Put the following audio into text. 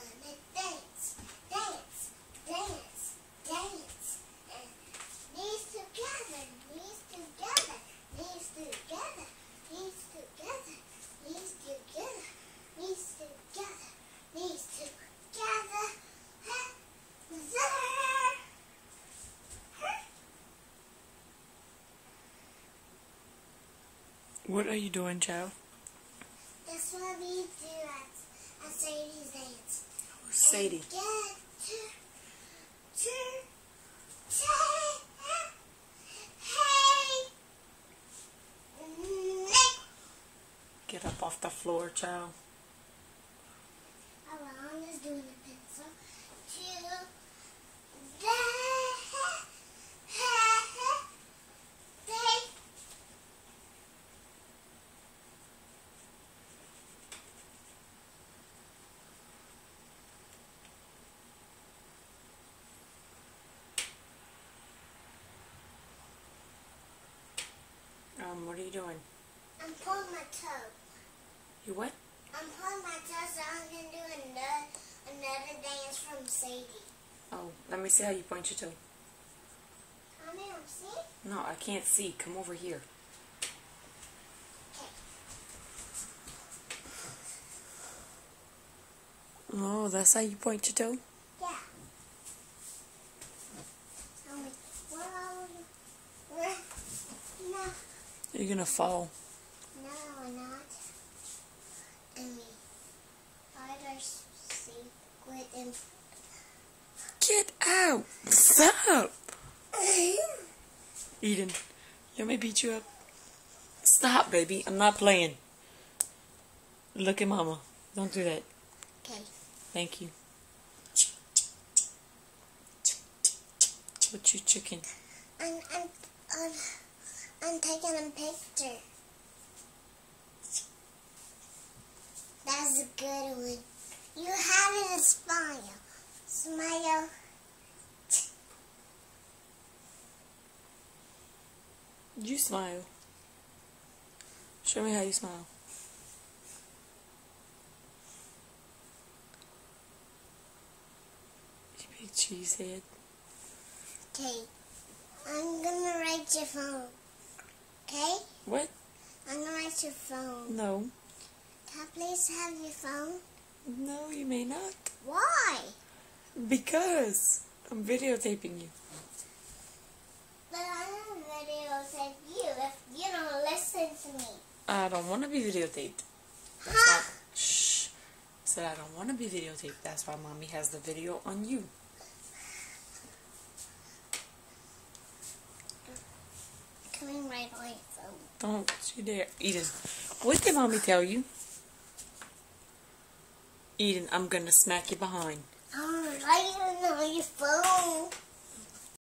wanna dance, dance, dance, dance. And knees together, knees together, knees together, knees together, knees together, knees together, knees together. What are you doing, Joe? That's what we do at Sadie's dance. Who's Sadie? And Get up off the floor, Joe. Alana's doing a pencil. What are you doing? I'm pulling my toe. You what? I'm pulling my toe so I can do another dance from Sadie. Oh, let me see how you point your toe. Come here, see? No, I can't see. Come over here. Okay. Oh, that's how you point your toe? Yeah. No. You're gonna fall. No, we're not. Spiders secret and... Get out! Stop! Eden, let me beat you up. Stop, baby. I'm not playing. Look at Mama. Don't do that. Okay. Thank you. What you chicken? I'm taking a picture. That's a good one. You have it a smile. Smile. You smile. Show me how you smile. You big cheesehead. Okay. I'm gonna write your phone. Okay? What? I'm gonna write your phone. No. Can I please have your phone? No, you may not. Why? Because I'm videotaping you. But I don't videotape you if you don't listen to me. I don't want to be videotaped. That's Huh? why. Shh. I said I don't want to be videotaped. That's why Mommy has the video on you. Coming right on your phone. Don't you dare. Eden, what did Mommy tell you? Eden, I'm going to smack you behind. I'm writing on your phone.